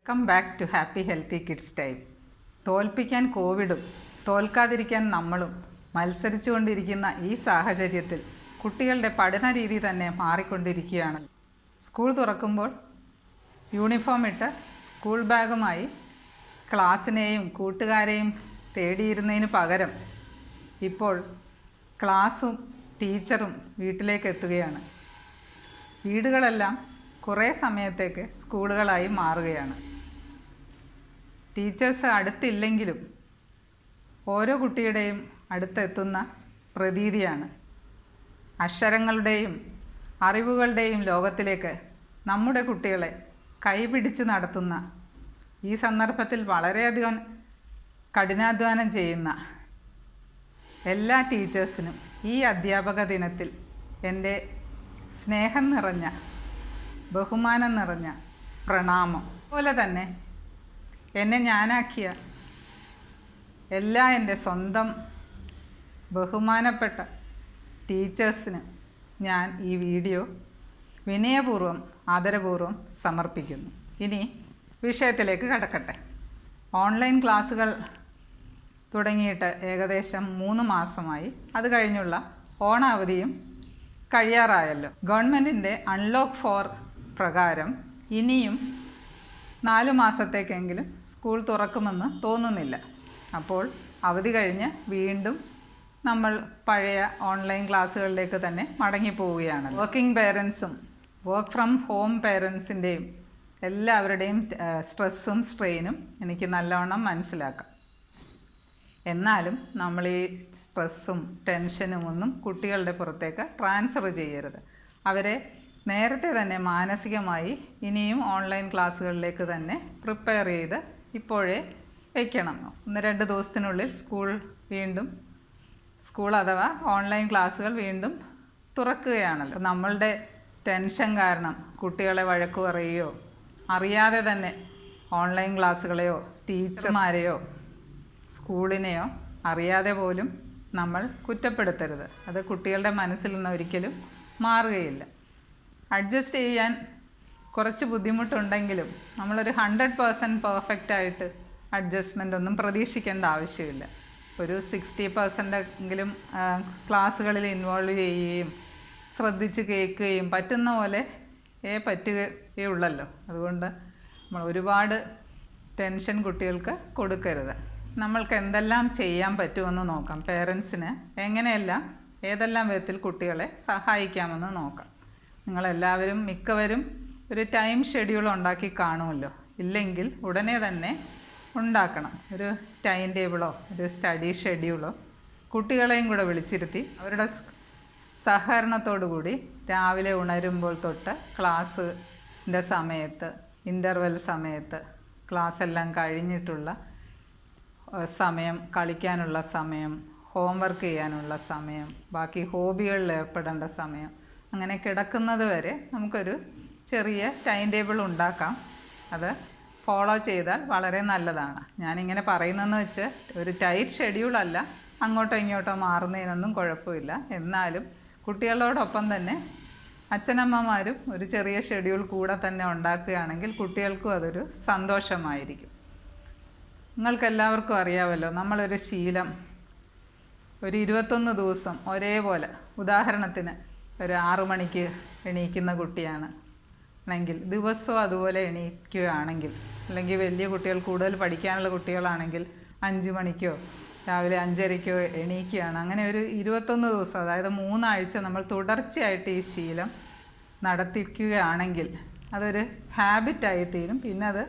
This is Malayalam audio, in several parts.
Welcome back to happy healthy kids time. തോൽപ്പിക്കാൻ കോവിഡും തോൽക്കാതിരിക്കാൻ നമ്മളും മത്സരിച്ചുകൊണ്ടിരിക്കുന്ന ഈ സാഹചര്യത്തിൽ കുട്ടികളുടെ പഠന രീതി തന്നെ മാറിക്കൊണ്ടിരിക്കുകയാണ്. സ്കൂൾ തുറക്കുമ്പോൾ യൂണിഫോം ഇട്ട് സ്കൂൾ ബാഗുമായി ക്ലാസ്സിനെയും കൂട്ടുകാരെയും തേടിയിരുന്നതിന് പകരം ഇപ്പോൾ ക്ലാസ്സും ടീച്ചറും വീട്ടിലേക്ക് എത്തുകയാണ്. വീടുകളെല്ലാം കുറേ സമയത്തേക്ക് സ്കൂളുകളായി മാറുകയാണ്. ടീച്ചേഴ്സ് അടുത്തില്ലെങ്കിലും ഓരോ കുട്ടിയുടെയും അടുത്തെത്തുന്ന പ്രതീതിയാണ്. അക്ഷരങ്ങളുടെയും അറിവുകളുടെയും ലോകത്തിലേക്ക് നമ്മുടെ കുട്ടികളെ കൈപിടിച്ച് നടത്തുന്ന ഈ സന്ദർഭത്തിൽ വളരെയധികം കഠിനാധ്വാനം ചെയ്യുന്ന എല്ലാ ടീച്ചേഴ്സിനും ഈ അധ്യാപക ദിനത്തിൽ എൻ്റെ സ്നേഹം നിറഞ്ഞ ബഹുമാനം നിറഞ്ഞ പ്രണാമം. അതുപോലെ തന്നെ എന്നെ ഞാനാക്കിയ എല്ലാ എൻ്റെ സ്വന്തം ബഹുമാനപ്പെട്ട ടീച്ചേഴ്സിന് ഞാൻ ഈ വീഡിയോ വിനയപൂർവ്വം ആദരപൂർവ്വം സമർപ്പിക്കുന്നു. ഇനി വിഷയത്തിലേക്ക് കടക്കട്ടെ. ഓൺലൈൻ ക്ലാസ്സുകൾ തുടങ്ങിയിട്ട് ഏകദേശം 3 മാസമായി. അത് കഴിഞ്ഞുള്ള ഓണാവധിയും കഴിയാറായല്ലോ. ഗവൺമെൻറ്റിൻ്റെ അൺലോക്ക് 4 പ്രകാരം ഇനിയും 4 മാസത്തേക്കെങ്കിലും സ്കൂൾ തുറക്കുമെന്ന് തോന്നുന്നില്ല. അപ്പോൾ അവധി കഴിഞ്ഞ് വീണ്ടും നമ്മൾ പഴയ ഓൺലൈൻ ക്ലാസ്സുകളിലേക്ക് തന്നെ മടങ്ങിപ്പോവുകയാണ്. വർക്കിംഗ് പേരൻസും വർക്ക് ഫ്രം ഹോം പേരൻസിൻ്റെയും എല്ലാവരുടെയും സ്ട്രെസ്സും സ്ട്രെയിനും എനിക്ക് നല്ലവണ്ണം മനസ്സിലാക്കാം. എന്നാലും നമ്മൾ ഈ സ്ട്രെസ്സും ടെൻഷനും ഒന്നും കുട്ടികളുടെ പുറത്തേക്ക് ട്രാൻസ്ഫർ ചെയ്യരുത്. അവരെ നേരത്തെ തന്നെ മാനസികമായി ഇനിയും ഓൺലൈൻ ക്ലാസ്സുകളിലേക്ക് തന്നെ പ്രിപ്പയർ ചെയ്ത് ഇപ്പോഴേ വയ്ക്കണം. 1-2 ദിവസത്തിനുള്ളിൽ സ്കൂൾ അഥവാ ഓൺലൈൻ ക്ലാസ്സുകൾ വീണ്ടും തുറക്കുകയാണല്ലോ. നമ്മളുടെ ടെൻഷൻ കാരണം കുട്ടികളെ വഴക്കു പറയുകയോ അറിയാതെ തന്നെ ഓൺലൈൻ ക്ലാസ്സുകളെയോ ടീച്ചർമാരെയോ സ്കൂളിനെയോ അറിയാതെ പോലും നമ്മൾ കുറ്റപ്പെടുത്തരുത്. അത് കുട്ടികളുടെ മനസ്സിൽ നിന്ന് ഒരിക്കലും മാറുകയില്ല. അഡ്ജസ്റ്റ് ചെയ്യാൻ കുറച്ച് ബുദ്ധിമുട്ടുണ്ടെങ്കിലും നമ്മളൊരു 100% പെർഫെക്റ്റായിട്ട് അഡ്ജസ്റ്റ്മെൻ്റ് ഒന്നും പ്രതീക്ഷിക്കേണ്ട ആവശ്യമില്ല. ഒരു 60% എങ്കിലും ക്ലാസ്സുകളിൽ ഇൻവോൾവ് ചെയ്യുകയും ശ്രദ്ധിച്ച് കേൾക്കുകയും പറ്റുന്ന പോലെ പറ്റുകയുള്ളല്ലോ. അതുകൊണ്ട് നമ്മൾ ഒരുപാട് ടെൻഷൻ കുട്ടികൾക്ക് കൊടുക്കരുത്. നമ്മൾക്ക് എന്തെല്ലാം ചെയ്യാൻ പറ്റുമെന്ന് നോക്കാം. പേരൻസിന് എങ്ങനെയെല്ലാം ഏതെല്ലാം വിധത്തിൽ കുട്ടികളെ സഹായിക്കാമെന്ന് നോക്കാം. നിങ്ങളെല്ലാവരും മിക്കവരും ഒരു ടൈം ഷെഡ്യൂൾ ഉണ്ടാക്കി കാണുമല്ലോ. ഇല്ലെങ്കിൽ ഉടനെ തന്നെ ഉണ്ടാക്കണം. ഒരു ടൈം ടേബിളോ ഒരു സ്റ്റഡി ഷെഡ്യൂളോ കുട്ടികളെയും കൂടെ വിളിച്ചിരുത്തി അവരുടെ സഹകരണത്തോടു കൂടി രാവിലെ ഉണരുമ്പോൾ തൊട്ട് ക്ലാസ്സിൻ്റെ സമയത്ത്, ഇൻ്റർവെൽ സമയത്ത്, ക്ലാസ് എല്ലാം കഴിഞ്ഞിട്ടുള്ള സമയം, കളിക്കാനുള്ള സമയം, ഹോംവർക്ക് ചെയ്യാനുള്ള സമയം, ബാക്കി ഹോബികളിൽ ഏർപ്പെടേണ്ട സമയം, അങ്ങനെ കിടക്കുന്നത് വരെ നമുക്കൊരു ചെറിയ ടൈം ടേബിൾ ഉണ്ടാക്കാം. അത് ഫോളോ ചെയ്താൽ വളരെ നല്ലതാണ്. ഞാനിങ്ങനെ പറയുന്നതെന്ന് വെച്ച് ഒരു ടൈറ്റ് ഷെഡ്യൂളല്ല, അങ്ങോട്ടോ ഇങ്ങോട്ടോ മാറുന്നതിനൊന്നും കുഴപ്പമില്ല. എന്നാലും കുട്ടികളോടൊപ്പം തന്നെ അച്ഛനമ്മമാരും ഒരു ചെറിയ ഷെഡ്യൂൾ കൂടെ തന്നെ ഉണ്ടാക്കുകയാണെങ്കിൽ കുട്ടികൾക്കും അതൊരു സന്തോഷമായിരിക്കും. നിങ്ങൾക്കെല്ലാവർക്കും അറിയാമല്ലോ, നമ്മളൊരു ശീലം ഒരു 21 ദിവസം ഒരേപോലെ, ഉദാഹരണത്തിന് ഒരു 6 മണിക്ക് എണീക്കുന്ന കുട്ടിയാണ് ആണെങ്കിൽ ദിവസവും അതുപോലെ എണീക്കുകയാണെങ്കിൽ, അല്ലെങ്കിൽ വലിയ കുട്ടികൾ കൂടുതൽ പഠിക്കാനുള്ള കുട്ടികളാണെങ്കിൽ 5 മണിക്കോ രാവിലെ 5:30-ക്കോ എണീക്കുകയാണ്. അങ്ങനെ ഒരു 21 ദിവസം, അതായത് 3 ആഴ്ച നമ്മൾ തുടർച്ചയായിട്ട് ഈ ശീലം നടത്തിക്കുകയാണെങ്കിൽ അതൊരു ഹാബിറ്റായി തീരും. പിന്നെ അത്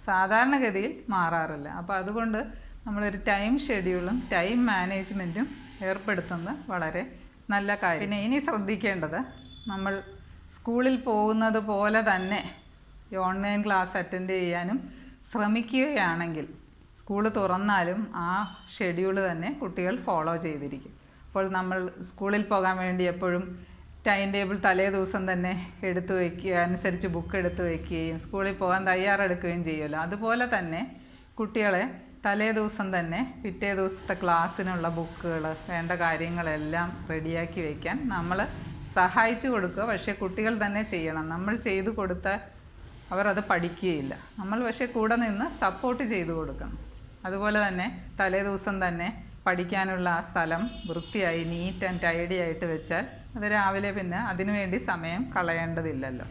സാധാരണഗതിയിൽ മാറാറില്ല. അപ്പോൾ അതുകൊണ്ട് നമ്മളൊരു ടൈം ഷെഡ്യൂളും ടൈം മാനേജ്മെൻറ്റും ഏർപ്പെടുത്തുന്നത് വളരെ നല്ല കാര്യം. പിന്നെ ഇനി ശ്രദ്ധിക്കേണ്ടത്, നമ്മൾ സ്കൂളിൽ പോകുന്നത് പോലെ തന്നെ ഈ ഓൺലൈൻ ക്ലാസ് അറ്റൻഡ് ചെയ്യാനും ശ്രമിക്കുകയാണെങ്കിൽ സ്കൂൾ തുറന്നാലും ആ ഷെഡ്യൂൾ തന്നെ കുട്ടികൾ ഫോളോ ചെയ്തിരിക്കും. അപ്പോൾ നമ്മൾ സ്കൂളിൽ പോകാൻ വേണ്ടി എപ്പോഴും ടൈം ടേബിൾ തലേ ദിവസം തന്നെ എടുത്തു വയ്ക്കുക, അനുസരിച്ച് ബുക്ക് എടുത്ത് വയ്ക്കുകയും സ്കൂളിൽ പോകാൻ തയ്യാറെടുക്കുകയും ചെയ്യുമല്ലോ. അതുപോലെ തന്നെ കുട്ടികളെ തലേ ദിവസം തന്നെ പിറ്റേ ദിവസത്തെ ക്ലാസ്സിനുള്ള ബുക്കുകൾ, വേണ്ട കാര്യങ്ങളെല്ലാം റെഡിയാക്കി വയ്ക്കാൻ നമ്മൾ സഹായിച്ചു കൊടുക്കുക. പക്ഷേ കുട്ടികൾ തന്നെ ചെയ്യണം. നമ്മൾ ചെയ്തു കൊടുത്ത അവർ അത് പഠിക്കുകയില്ല. നമ്മൾ പക്ഷേ കൂടെ നിന്ന് സപ്പോർട്ട് ചെയ്തു കൊടുക്കണം. അതുപോലെ തന്നെ തലേ ദിവസം തന്നെ പഠിക്കാനുള്ള ആ സ്ഥലം വൃത്തിയായി നീറ്റ് ആൻഡ് ടൈഡി ആയിട്ട് വെച്ചാൽ അത് രാവിലെ പിന്നെ അതിനുവേണ്ടി സമയം കളയേണ്ടതില്ലല്ലോ.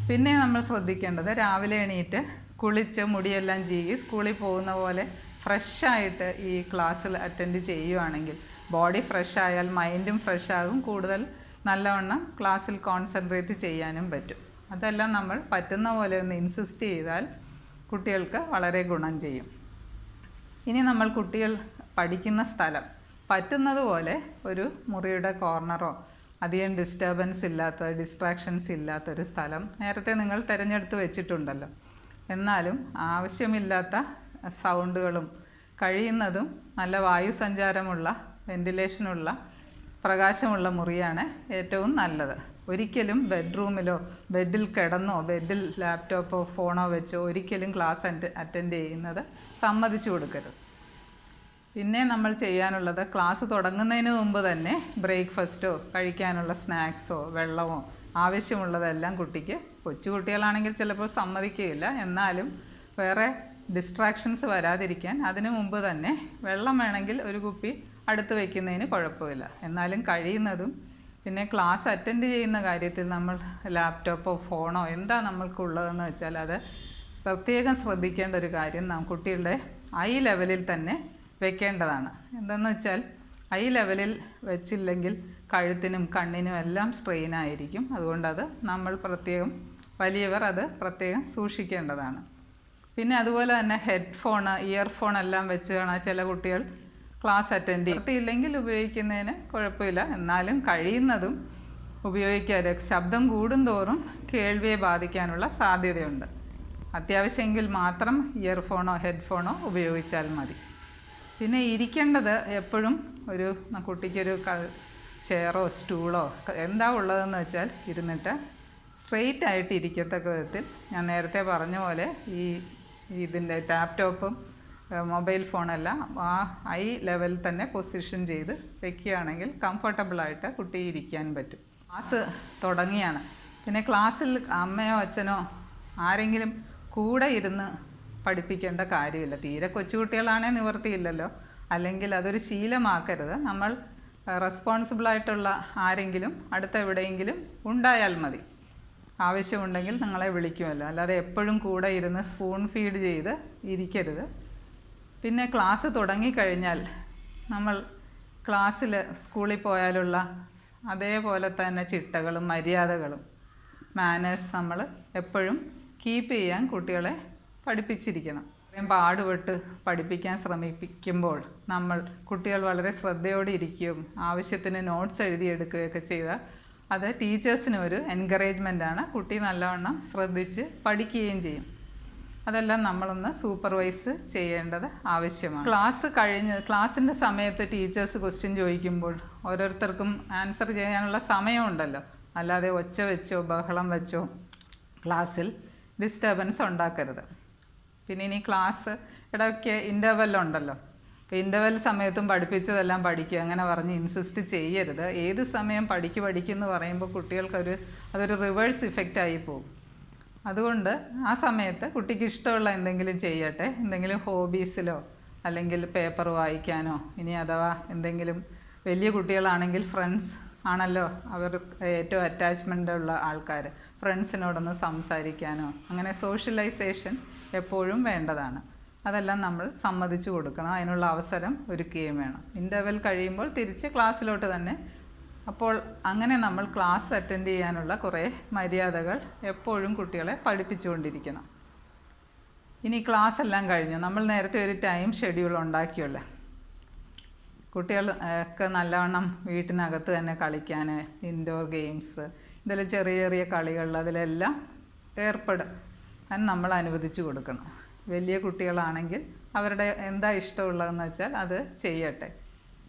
പിന്നെ നമ്മൾ ശ്രദ്ധിക്കേണ്ടത് രാവിലെ എണീറ്റ് കുളിച്ച് മുടിയെല്ലാം ചീകി സ്കൂളിൽ പോകുന്ന പോലെ ഫ്രഷായിട്ട് ഈ ക്ലാസ്സിൽ അറ്റൻഡ് ചെയ്യുവാണെങ്കിൽ ബോഡി ഫ്രഷ് ആയാൽ മൈൻഡും ഫ്രഷ് ആകും, കൂടുതൽ നല്ലവണ്ണം ക്ലാസ്സിൽ കോൺസെൻട്രേറ്റ് ചെയ്യാനും പറ്റും. അതെല്ലാം നമ്മൾ പറ്റുന്ന പോലെ ഒന്ന് ഇൻസിസ്റ്റ് ചെയ്താൽ കുട്ടികൾക്ക് വളരെ ഗുണം ചെയ്യും. ഇനി നമ്മൾ കുട്ടികൾ പഠിക്കുന്ന സ്ഥലം പറ്റുന്നത് പോലെ ഒരു മുറിയുടെ കോർണറോ അധികം ഡിസ്ട്രാക്ഷൻസ് ഇല്ലാത്തൊരു സ്ഥലം നേരത്തെ നിങ്ങൾ തിരഞ്ഞെടുത്ത് വെച്ചിട്ടുണ്ടല്ലോ. എന്നാലും ആവശ്യമില്ലാത്ത സൗണ്ടുകളും കഴിയുന്നതും നല്ല വായുസഞ്ചാരമുള്ള വെന്റിലേഷനുള്ള പ്രകാശമുള്ള മുറിയാണ് ഏറ്റവും നല്ലത്. ഒരിക്കലും ബെഡ്റൂമിലോ ബെഡിൽ കിടന്നോ ബെഡിൽ ലാപ്ടോപ്പോ ഫോണോ വെച്ചോ ഒരിക്കലും ക്ലാസ് അറ്റൻഡ് ചെയ്യുന്നത് സമ്മതിച്ചു കൊടുക്കരുത്. പിന്നെ നമ്മൾ ചെയ്യാനുള്ളത് ക്ലാസ് തുടങ്ങുന്നതിന് മുമ്പ് തന്നെ ബ്രേക്ക്ഫാസ്റ്റോ കഴിക്കാനുള്ള സ്നാക്സോ വെള്ളമോ ആവശ്യമുള്ളതെല്ലാം കുട്ടിക്ക്, കൊച്ചു കുട്ടികളാണെങ്കിൽ ചിലപ്പോൾ സമ്മതിക്കുകയില്ല, എന്നാലും വേറെ ഡിസ്ട്രാക്ഷൻസ് വരാതിരിക്കാൻ അതിനു മുമ്പ് തന്നെ വെള്ളം വേണമെങ്കിൽ ഒരു കുപ്പി അടുത്ത് വയ്ക്കുന്നതിന് കുഴപ്പമില്ല. എന്നാലും കഴിയുന്നതും പിന്നെ ക്ലാസ് അറ്റൻഡ് ചെയ്യുന്ന കാര്യത്തിൽ നമ്മൾ ലാപ്ടോപ്പോ ഫോണോ എന്താ നമ്മൾക്കുള്ളതെന്ന് വെച്ചാൽ അത് പ്രത്യേകം ശ്രദ്ധിക്കേണ്ട ഒരു കാര്യം കുട്ടികളുടെ ഐ ലെവലിൽ തന്നെ വെക്കേണ്ടതാണ്. എന്തെന്ന് വെച്ചാൽ ഐ ലെവലിൽ വെച്ചില്ലെങ്കിൽ കഴുത്തിനും കണ്ണിനും എല്ലാം സ്ട്രെയിൻ ആയിരിക്കും. അതുകൊണ്ടത് നമ്മൾ പ്രത്യേകം വലിയവർ അത് പ്രത്യേകം സൂക്ഷിക്കേണ്ടതാണ്. പിന്നെ അതുപോലെ തന്നെ ഹെഡ്ഫോണ് ഇയർഫോൺ എല്ലാം വെച്ച് കാണാൻ ചില കുട്ടികൾ ക്ലാസ് അറ്റൻഡ് ചെയ്യില്ലെങ്കിൽ ഉപയോഗിക്കുന്നതിന് കുഴപ്പമില്ല, എന്നാലും കഴിയുന്നതും ഉപയോഗിക്കാതെ ശബ്ദം കൂടുന്തോറും കേൾവിയെ ബാധിക്കാനുള്ള സാധ്യതയുണ്ട്. അത്യാവശ്യമെങ്കിൽ മാത്രം ഇയർഫോണോ ഹെഡ്ഫോണോ ഉപയോഗിച്ചാൽ മതി. പിന്നെ ഇരിക്കേണ്ടത് എപ്പോഴും ഒരു കുട്ടിക്കൊരു ചെയറോ സ്റ്റൂളോ എന്താ ഉള്ളതെന്ന് വെച്ചാൽ ഇരുന്നിട്ട് സ്ട്രെയിറ്റ് ആയിട്ട് ഇരിക്കത്തക്ക വിധത്തിൽ ഞാൻ നേരത്തെ പറഞ്ഞ പോലെ ഇതിൻ്റെ ലാപ്ടോപ്പും മൊബൈൽ ഫോണെല്ലാം ആ ഐ ലെവലിൽ തന്നെ പൊസിഷൻ ചെയ്ത് വെക്കുകയാണെങ്കിൽ കംഫർട്ടബിളായിട്ട് കുട്ടി ഇരിക്കാൻ പറ്റും. ക്ലാസ് തുടങ്ങിയാണ്, പിന്നെ ക്ലാസ്സിൽ അമ്മയോ അച്ഛനോ ആരെങ്കിലും കൂടെ ഇരുന്ന് പഠിപ്പിക്കേണ്ട കാര്യമില്ല. തീരെ കൊച്ചുകുട്ടികളാണെങ്കിൽ നിവർത്തിയില്ലല്ലോ, അല്ലെങ്കിൽ അതൊരു ശീലമാക്കരുത്. നമ്മൾ റെസ്പോൺസിബിളായിട്ടുള്ള ആരെങ്കിലും അടുത്തെവിടെയെങ്കിലും ഉണ്ടായാൽ മതി. ആവശ്യമുണ്ടെങ്കിൽ നിങ്ങളെ വിളിക്കുമല്ലോ, അല്ലാതെ എപ്പോഴും കൂടെ ഇരുന്ന് സ്പൂൺ ഫീഡ് ചെയ്ത് ഇരിക്കരുത്. പിന്നെ ക്ലാസ് തുടങ്ങിക്കഴിഞ്ഞാൽ നമ്മൾ ക്ലാസ്സിൽ സ്കൂളിൽ പോയാലുള്ള അതേപോലെ തന്നെ ചിട്ടകളും മര്യാദകളും മാനേഴ്സ് നമ്മൾ എപ്പോഴും കീപ്പ് ചെയ്യാൻ കുട്ടികളെ പഠിപ്പിച്ചിരിക്കണം. പാടുപെട്ട് പഠിപ്പിക്കാൻ ശ്രമിക്കുമ്പോൾ നമ്മൾ കുട്ടികൾ വളരെ ശ്രദ്ധയോടെ ഇരിക്കുകയും ആവശ്യത്തിന് നോട്ട്സ് എഴുതിയെടുക്കുകയൊക്കെ ചെയ്താൽ അത് ടീച്ചേഴ്സിന് ഒരു എൻകറേജ്മെൻറ്റാണ്. കുട്ടി നല്ലവണ്ണം ശ്രദ്ധിച്ച് പഠിക്കുകയും ചെയ്യും. അതെല്ലാം നമ്മളൊന്ന് സൂപ്പർവൈസ് ചെയ്യേണ്ടത് ആവശ്യമാണ്. ക്ലാസ്സിൻ്റെ സമയത്ത് ടീച്ചേഴ്സ് ക്വസ്റ്റ്യൻ ചോദിക്കുമ്പോൾ ഓരോരുത്തർക്കും ആൻസർ ചെയ്യാനുള്ള സമയമുണ്ടല്ലോ, അല്ലാതെ ഒച്ച വെച്ചോ ബഹളം വെച്ചോ ക്ലാസ്സിൽ ഡിസ്റ്റർബൻസ് ഉണ്ടാക്കരുത്. പിന്നെ ഇനി ക്ലാസ് ഇടയ്ക്ക് ഇൻ്റർവെല്ലുണ്ടല്ലോ, അപ്പോൾ ഇൻ്റർവെൽ സമയത്തും പഠിപ്പിച്ചതെല്ലാം പഠിക്കുക അങ്ങനെ പറഞ്ഞ് ഇൻസിസ്റ്റ് ചെയ്യരുത്. ഏത് സമയം പഠിക്കുമെന്ന് പറയുമ്പോൾ കുട്ടികൾക്കൊരു അതൊരു റിവേഴ്സ് ഇഫക്റ്റായി പോകും. അതുകൊണ്ട് ആ സമയത്ത് കുട്ടിക്ക് ഇഷ്ടമുള്ള എന്തെങ്കിലും ചെയ്യട്ടെ, എന്തെങ്കിലും ഹോബീസിലോ അല്ലെങ്കിൽ പേപ്പർ വായിക്കാനോ, ഇനി അഥവാ എന്തെങ്കിലും വലിയ കുട്ടികളാണെങ്കിൽ ഫ്രണ്ട്സ് ആണല്ലോ അവർ ഏറ്റവും അറ്റാച്ച്മെൻ്റ് ഉള്ള ആൾക്കാർ, ഫ്രണ്ട്സിനോടൊന്ന് സംസാരിക്കാനോ അങ്ങനെ സോഷ്യലൈസേഷൻ എപ്പോഴും വേണ്ടതാണ്. അതെല്ലാം നമ്മൾ സമ്മതിച്ചു കൊടുക്കണം, അതിനുള്ള അവസരം ഒരുക്കുകയും വേണം. ഇൻ്റർവെൽ കഴിയുമ്പോൾ തിരിച്ച് ക്ലാസ്സിലോട്ട് തന്നെ. അപ്പോൾ അങ്ങനെ നമ്മൾ ക്ലാസ് അറ്റൻഡ് ചെയ്യാനുള്ള കുറേ മര്യാദകൾ എപ്പോഴും കുട്ടികളെ പഠിപ്പിച്ചുകൊണ്ടിരിക്കണം. ഇനി ക്ലാസ് എല്ലാം കഴിഞ്ഞു, നമ്മൾ നേരത്തെ ഒരു ടൈം ഷെഡ്യൂൾ ഉണ്ടാക്കിയല്ലോ. കുട്ടികൾ ഒക്കെ നല്ലവണ്ണം വീട്ടിനകത്ത് തന്നെ കളിക്കാൻ ഇൻഡോർ ഗെയിംസ് ഇതിൽ ചെറിയ ചെറിയ കളികളിൽ അതിലെല്ലാം ഏർപ്പെടാൻ നമ്മൾ അനുവദിച്ചു കൊടുക്കണം. വലിയ കുട്ടികളാണെങ്കിൽ അവരുടെ എന്താ ഇഷ്ടമുള്ളതെന്ന് വെച്ചാൽ അത് ചെയ്യട്ടെ.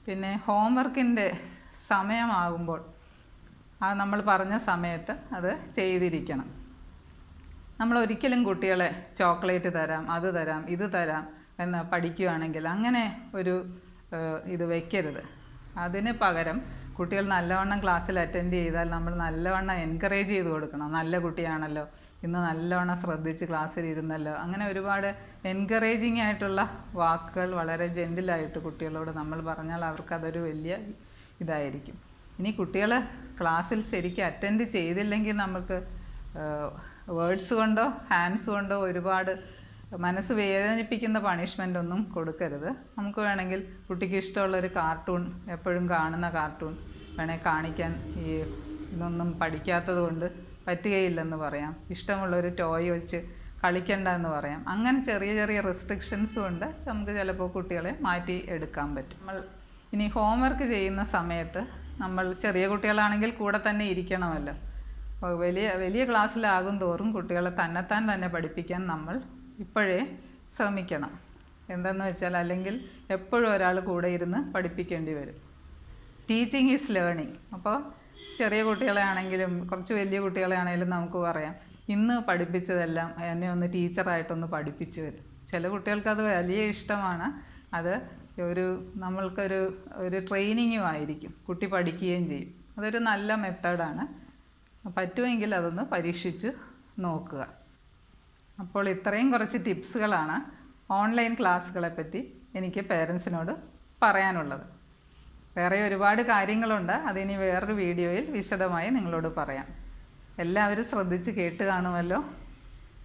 പിന്നെ ഹോംവർക്കിൻ്റെ സമയമാകുമ്പോൾ നമ്മൾ പറഞ്ഞ സമയത്ത് അത് ചെയ്തിരിക്കണം. നമ്മൾ ഒരിക്കലും കുട്ടികളെ ചോക്ലേറ്റ് തരാം അത് തരാം ഇത് തരാം എന്ന് പഠിക്കുകയാണെങ്കിൽ അങ്ങനെ ഒരു ഇത് വയ്ക്കരുത്. അതിന് പകരം കുട്ടികൾ നല്ലവണ്ണം ക്ലാസ്സിൽ അറ്റൻഡ് ചെയ്താൽ നമ്മൾ നല്ലവണ്ണം എൻകറേജ് ചെയ്ത് കൊടുക്കണം. നല്ല കുട്ടിയാണല്ലോ, ഇന്ന് നല്ലോണം ശ്രദ്ധിച്ച് ക്ലാസ്സിൽ ഇരുന്നല്ലോ. അങ്ങനെ ഒരുപാട് എൻകറേജിങ് ആയിട്ടുള്ള വാക്കുകൾ വളരെ ജെൻറ്റിലായിട്ട് കുട്ടികളോട് നമ്മൾ പറഞ്ഞാൽ അവർക്കതൊരു വലിയ ഇതായിരിക്കും. ഇനി കുട്ടികൾ ക്ലാസ്സിൽ ശരിക്കും അറ്റൻഡ് ചെയ്തില്ലെങ്കിൽ നമുക്ക് വേർഡ്സ് കൊണ്ടോ ഹാൻഡ്സ് കൊണ്ടോ ഒരുപാട് മനസ്സ് വേദനിപ്പിക്കുന്ന പണിഷ്മെൻ്റ് ഒന്നും കൊടുക്കരുത്. നമുക്ക് വേണമെങ്കിൽ കുട്ടിക്ക് ഇഷ്ടമുള്ളൊരു കാർട്ടൂൺ, എപ്പോഴും കാണുന്ന കാർട്ടൂൺ വേണേൽ കാണിക്കാൻ, ഈ ഇതൊന്നും പഠിക്കാത്തത് കൊണ്ട് പറ്റുകയില്ലെന്ന് പറയാം. ഇഷ്ടമുള്ളൊരു ടോയ് വെച്ച് കളിക്കണ്ട എന്ന് പറയാം. അങ്ങനെ ചെറിയ ചെറിയ റെസ്ട്രിക്ഷൻസ് കൊണ്ട് നമുക്ക് ചിലപ്പോൾ കുട്ടികളെ മാറ്റി എടുക്കാൻ പറ്റും. നമ്മൾ ഇനി ഹോംവർക്ക് ചെയ്യുന്ന സമയത്ത് നമ്മൾ ചെറിയ കുട്ടികളാണെങ്കിൽ കൂടെ തന്നെ ഇരിക്കണമല്ലോ. വലിയ ക്ലാസ്സിലാകും തോറും കുട്ടികളെ തന്നെത്താൻ തന്നെ പഠിപ്പിക്കാൻ നമ്മൾ ഇപ്പോഴേ ശ്രമിക്കണം. എന്തെന്ന് വെച്ചാൽ അല്ലെങ്കിൽ എപ്പോഴും ഒരാൾ കൂടെ ഇരുന്ന് പഠിപ്പിക്കേണ്ടി വരും. Teaching is learning. അപ്പോൾ ചെറിയ കുട്ടികളെ ആണെങ്കിലും കുറച്ച് വലിയ കുട്ടികളെ ആണെങ്കിലും നമുക്ക് പറയാം, ഇന്ന് പഠിപ്പിച്ചതെല്ലാം എന്നെ ഒന്ന് ടീച്ചറായിട്ടൊന്ന് പഠിപ്പിച്ചു തരും. ചില കുട്ടികൾക്കത് വലിയ ഇഷ്ടമാണ്. അത് നമ്മൾക്കൊരു ട്രെയിനിങ്ങും ആയിരിക്കും. കുട്ടി പഠിക്കുകയും ചെയ്യും. അതൊരു നല്ല മെത്തേഡാണ്. പറ്റുമെങ്കിൽ അതൊന്ന് പരീക്ഷിച്ച് നോക്കുക. അപ്പോൾ ഇത്രയും കുറച്ച് ടിപ്സുകളാണ് ഓൺലൈൻ ക്ലാസ്സുകളെ പറ്റി എനിക്ക് പേരൻസിനോട് പറയാനുള്ളത്. വേറെ ഒരുപാട് കാര്യങ്ങളുണ്ട്. അതിനി വേറൊരു വീഡിയോയിൽ വിശദമായി നിങ്ങളോട് പറയാം. എല്ലാവരും ശ്രദ്ധിച്ച് കേട്ട് കാണുമല്ലോ.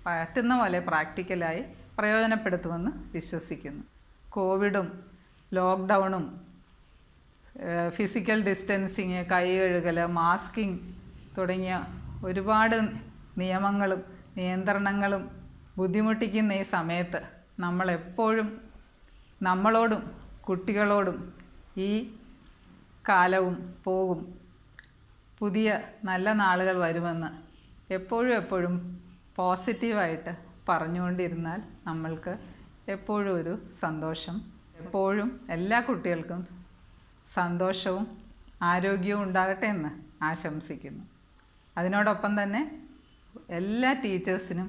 പറ്റുന്ന പോലെ പ്രാക്ടിക്കലായി പ്രയോജനപ്പെടുത്തുമെന്ന് വിശ്വസിക്കുന്നു. കോവിഡും ലോക്ക്ഡൗണും ഫിസിക്കൽ ഡിസ്റ്റൻസിങ്, കൈ കഴുകൽ, മാസ്കിങ് തുടങ്ങിയ ഒരുപാട് നിയമങ്ങളും നിയന്ത്രണങ്ങളും ബുദ്ധിമുട്ടിക്കുന്ന ഈ സമയത്ത് നമ്മളെപ്പോഴും നമ്മളോടും കുട്ടികളോടും ഈ കാലവും പോകും, പുതിയ നല്ല നാളുകൾ വരുമെന്ന് എപ്പോഴും പോസിറ്റീവായിട്ട് പറഞ്ഞുകൊണ്ടിരുന്നാൽ നമ്മൾക്ക് എപ്പോഴും ഒരു സന്തോഷം, എപ്പോഴും എല്ലാ കുട്ടികൾക്കും സന്തോഷവും ആരോഗ്യവും ഉണ്ടാകട്ടെ എന്ന് ആശംസിക്കുന്നു. അതിനോടൊപ്പം തന്നെ എല്ലാ ടീച്ചേഴ്സിനും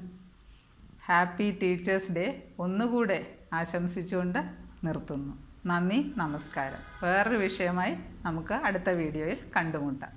ഹാപ്പി ടീച്ചേഴ്സ് ഡേ ഒന്നുകൂടെ ആശംസിച്ചുകൊണ്ട് നിർത്തുന്നു. നന്ദി, നമസ്കാരം. വേറൊരു വിഷയമായി നമുക്ക് അടുത്ത വീഡിയോയിൽ കണ്ടുമുട്ടാം.